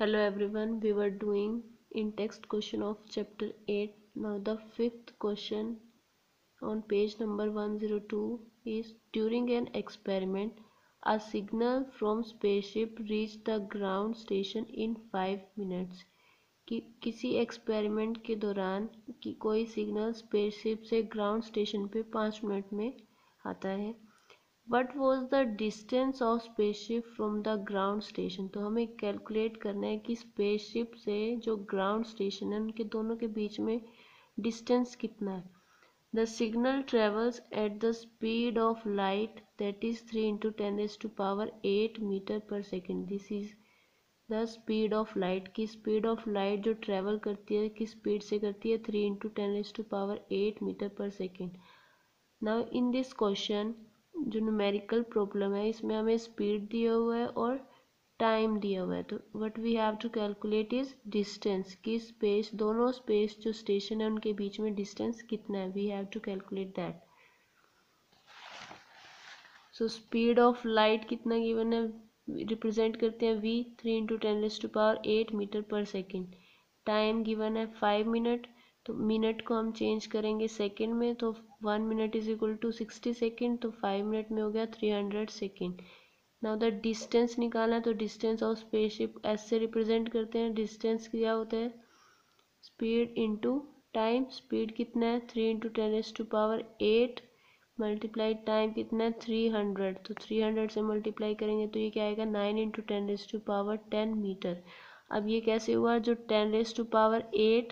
Hello everyone, we were doing in text question of chapter 8. Now the fifth question on page number 102 is during an experiment, a signal from spaceship reached the ground station in 5 minutes. कि किसी experiment के दौरान कि कोई signal spaceship से ground station पे 5 minute में आता है. What was the distance of spaceship from the ground station. तो हमें कैलकुलेट करना है कि स्पेसशिप से जो ग्राउंड स्टेशन है उनके दोनों के बीच में डिस्टेंस कितना है. The signal travels at the speed of light that is 3 into 10⁸ metre per second. This is the speed of light. की स्पीड ऑफ लाइट जो ट्रेवल करती है किस स्पीड से करती है 3 into 10⁸ metre per second. Now in this question जो न्यूमेरिकल प्रॉब्लम है इसमें हमें स्पीड दिया हुआ है और टाइम दिया हुआ है. तो what we have to calculate is distance. की स्पेस दोनों स्पेस जो स्टेशन है उनके बीच में डिस्टेंस कितना है. We have to calculate that. So speed of light कितना गिवन है रिप्रेजेंट करते हैं v 3 into 10⁸ metre per second. Time given है 5 मिनट. तो मिनट को हम चेंज करेंगे सेकेंड में. तो 1 minute is equal to 60 second. तो 5 मिनट में हो गया 300 सेकेंड. नाउ द डिस्टेंस निकालना है. तो डिस्टेंस ऑफ स्पेसशिप एस से रिप्रेजेंट करते हैं. डिस्टेंस क्या होता है स्पीड इंटू टाइम. स्पीड कितना है 3 इंटू 10⁸ मल्टीप्लाई टाइम कितना है 300. तो 300 से मल्टीप्लाई करेंगे तो ये क्या आएगा 9 इंटू 10⁸ मीटर. अब ये कैसे हुआ जो 10⁸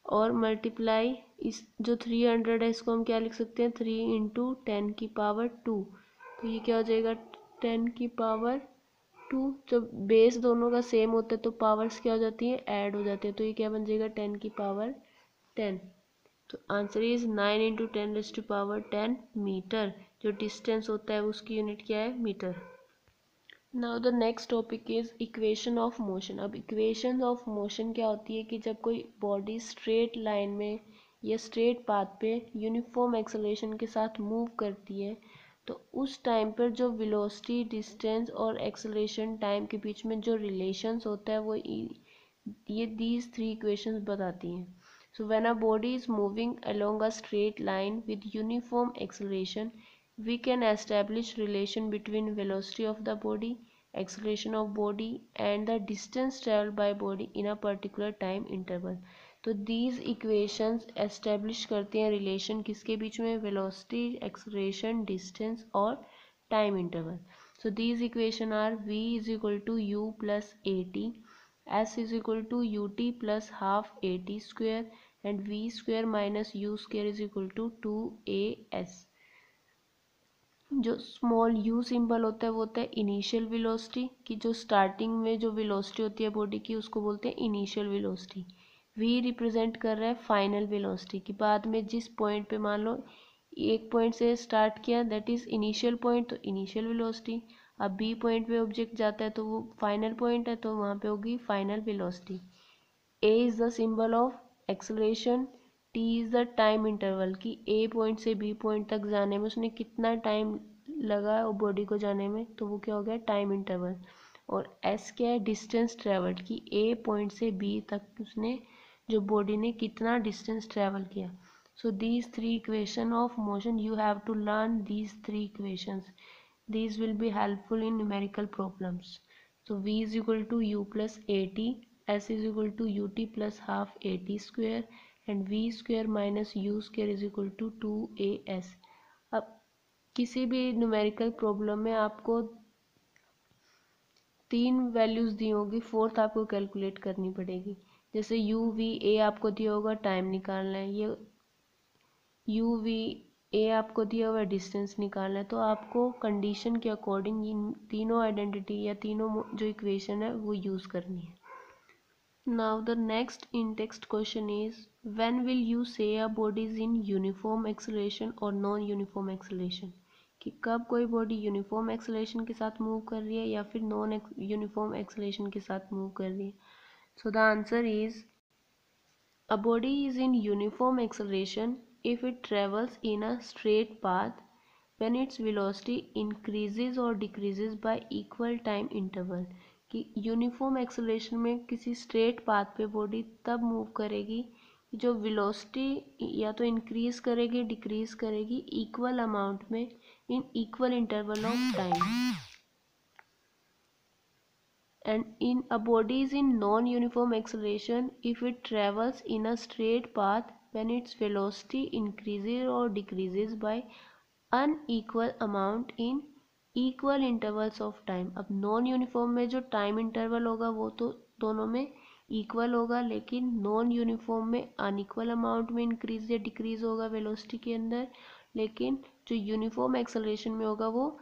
और मल्टीप्लाई इस जो 300 है इसको हम क्या लिख सकते हैं 3 इंटू 10⁻². तो ये क्या हो जाएगा 10⁻². जब बेस दोनों का सेम होता है तो पावर्स क्या हो जाती है ऐड हो जाते हैं. तो ये क्या बन जाएगा 10⁻10. तो आंसर इज 9 इंटू 10⁻10 मीटर. जो डिस्टेंस होता है उसकी यूनिट क्या है metre. Now the next topic is equation of motion. अब इक्वेशन ऑफ मोशन क्या होती है कि जब कोई बॉडी स्ट्रेट लाइन में या स्ट्रेट पाथ पे यूनिफॉर्म एक्सेलरेशन के साथ मूव करती है तो उस टाइम पर जो वेलोसिटी डिस्टेंस और एक्सेलरेशन टाइम के बीच में जो रिलेशंस होता है वो ये दीज थ्री इक्वेशंस बताती हैं. So when a body is moving along a straight line with uniform acceleration, we can establish relation between velocity of the body, acceleration of body and the distance traveled by body in a particular time interval. तो these equations establish करते हैं relation किसके बीच में velocity, acceleration, distance और time interval. So these equation are v is equal to u plus at, s is equal to ut plus half at square and v square minus u square is equal to 2as. जो small u symbol होता है वो होता है initial velocity. की जो starting में जो वेलोसिटी होती है बॉडी की उसको बोलते हैं इनिशियल वेलोसिटी. v रिप्रेजेंट कर रहा है फाइनल वेलोसिटी की बाद में जिस पॉइंट पे मान लो एक पॉइंट से स्टार्ट किया दैट इज इनिशियल पॉइंट तो इनिशियल वेलोसिटी. अब बी पॉइंट पे ऑब्जेक्ट जाता है तो वो फाइनल पॉइंट है तो वहाँ पे होगी final velocity. A is the symbol of acceleration. T is the time interval की ए पॉइंट से बी पॉइंट तक जाने में उसने कितना टाइम लगा वो बॉडी को जाने में तो वो क्या हो गया टाइम इंटरवल. और एस क्या है डिस्टेंस ट्रेवल्ड की ए पॉइंट से बी तक उसने जो बॉडी ने कितना डिस्टेंस ट्रेवल किया. So these three equation of motion you have to learn these three equations. These will be helpful in numerical problems. So v is equal to u plus at, s is equal to ut plus half at square and v square minus u square is equal to 2as. अब किसी भी numerical problem में आपको तीन values दी होगी fourth आपको calculate करनी पड़ेगी. जैसे u v a आपको दिया होगा टाइम निकालना है. ये u v ए आपको दिया हुआ डिस्टेंस निकालना है. तो आपको कंडीशन के अकॉर्डिंग इन तीनों आइडेंटिटी या तीनों जो इक्वेशन है वो यूज़ करनी है. Now the next in text question is when will you say a body is in uniform acceleration और नॉन यूनिफॉर्म एक्सेलरेशन. कि कब कोई बॉडी यूनिफॉर्म एक्सेलरेशन के साथ मूव कर रही है या फिर नॉन यूनिफॉर्म एक्सेलरेशन के साथ मूव कर रही है. So the answer is a body is in uniform acceleration if it travels in a straight path when its velocity increases or decreases by equal time interval. कि uniform acceleration में किसी straight path पे body तब move करेगी जो velocity या तो increase करेगी डिक्रीज करेगी इक्वल अमाउंट में in equal interval of time. And in a body is in non-uniform acceleration if it travels in a straight path when its velocity increases or decreases by unequal amount in equal intervals of time। अब non uniform में जो time interval होगा वो तो दोनों में equal होगा, लेकिन नॉन यूनिफॉर्म में अनइक्वल अमाउंट में इंक्रीज या डिक्रीज होगा वेलोसिटी के अंदर, लेकिन जो यूनिफॉर्म एक्सेलरेशन में होगा वो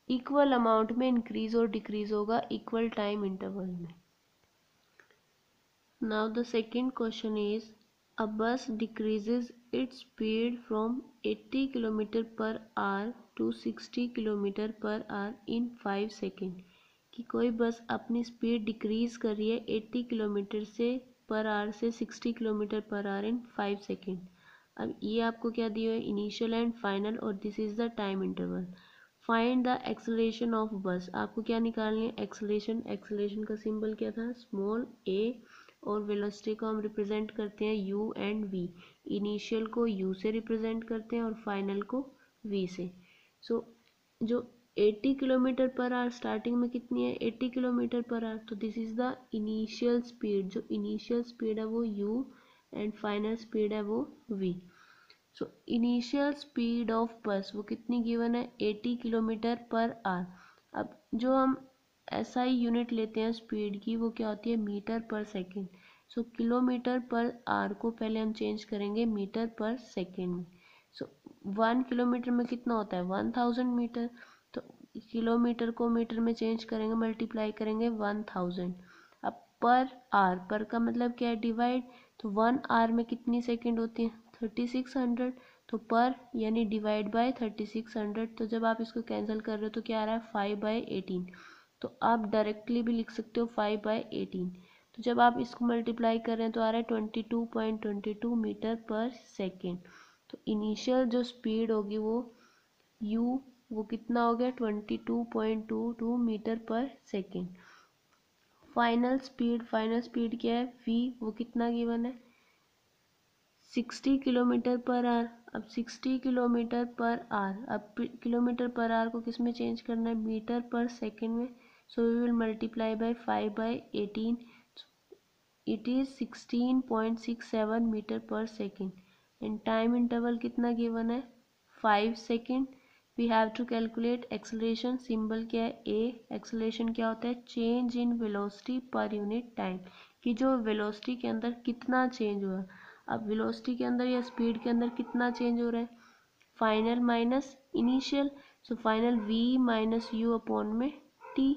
इक्वल अमाउंट में इंक्रीज और डिक्रीज होगा इक्वल टाइम इंटरवल में। Now the second question is a bus decreases its speed from 80 kilometre per hour to 60 kilometre per hour in 5 second. कि कोई बस अपनी स्पीड डिक्रीज कर रही है 80 किलोमीटर से पर आवर से 60 kilometre per hour in 5 second. अब ये आपको क्या दिया है, इनिशियल एंड फाइनल, और this is the time interval. Find the acceleration of बस। आपको क्या निकालनी है, एक्सेलरेशन। एक्सेलरेशन का सिंबल क्या था, स्मॉल ए, और वेलोसिटी को हम रिप्रेजेंट करते हैं यू एंड वी। इनिशियल को यू से रिप्रेजेंट करते हैं और फाइनल को वी से। सो जो 80 किलोमीटर पर आवर स्टार्टिंग में कितनी है, 80 किलोमीटर पर आवर, तो this is the initial speed. जो इनिशियल स्पीड है वो यू एंड फाइनल स्पीड है वो v. So initial speed of bus वो कितनी गिवन है, 80 किलोमीटर पर आवर। अब जो हम SI यूनिट लेते हैं स्पीड की वो क्या होती है, metre per second. So kilometre per our को पहले हम चेंज करेंगे मीटर पर सेकेंड में। सो 1 किलोमीटर में कितना होता है, 1000 मीटर। तो किलोमीटर को मीटर में चेंज करेंगे, मल्टीप्लाई करेंगे 1000। अब पर आवर, पर का मतलब क्या है, डिवाइड। तो 1 आवर में कितनी सेकेंड होती है, 3600। तो पर यानी डिवाइड बाय 3600। तो जब आप इसको कैंसिल कर रहे हो तो क्या आ रहा है, 5/18। तो आप डायरेक्टली भी लिख सकते हो 5/18। तो जब आप इसको मल्टीप्लाई कर रहे हैं तो आ रहा है 22.22 मीटर पर सेकेंड। तो इनिशियल जो स्पीड होगी वो u वो कितना हो गया, 22.22 metre per second. Final speed क्या है, v वो कितना गिवन है, 60 किलोमीटर पर आवर। अब 60 किलोमीटर पर आवर, अब किलोमीटर पर आवर को किस में चेंज करना है, मीटर पर सेकेंड में। So we will multiply by 5/18। It is 16.67 metre per second. And time interval कितना गिवन है, 5 second. We have to calculate acceleration. Symbol क्या है, ए। एक्सेलरेशन क्या होता है, change in velocity per unit time, कि जो वेलोसिटी के अंदर कितना चेंज हुआ। अब वेलोसिटी के अंदर या स्पीड के अंदर कितना चेंज हो रहा है, final minus initial. So final v minus you upon में t।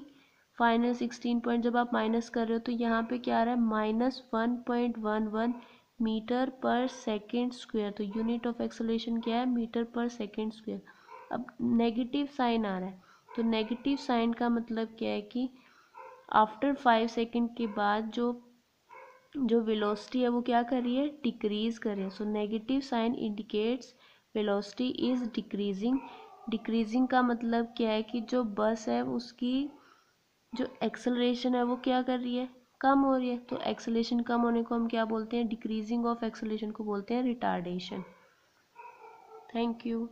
फाइनल 16 पॉइंट जब आप माइनस कर रहे हो तो यहाँ पे क्या आ रहा है, -1.11 मीटर पर सेकेंड स्क्वायर। तो यूनिट ऑफ एक्सेलरेशन क्या है, मीटर पर सेकेंड स्क्वायर। अब नेगेटिव साइन आ रहा है, तो नेगेटिव साइन का मतलब क्या है कि आफ्टर 5 सेकेंड के बाद जो वेलोसिटी है वो क्या कर रही है, डिक्रीज कर रही है। So negative sign indicates velocity is decreasing. Decreasing का मतलब क्या है कि जो बस है उसकी जो एक्सेलरेशन है वो क्या कर रही है, कम हो रही है। तो एक्सेलरेशन कम होने को हम क्या बोलते हैं, डिक्रीजिंग ऑफ एक्सेलरेशन को बोलते हैं रिटार्डेशन। Thank you.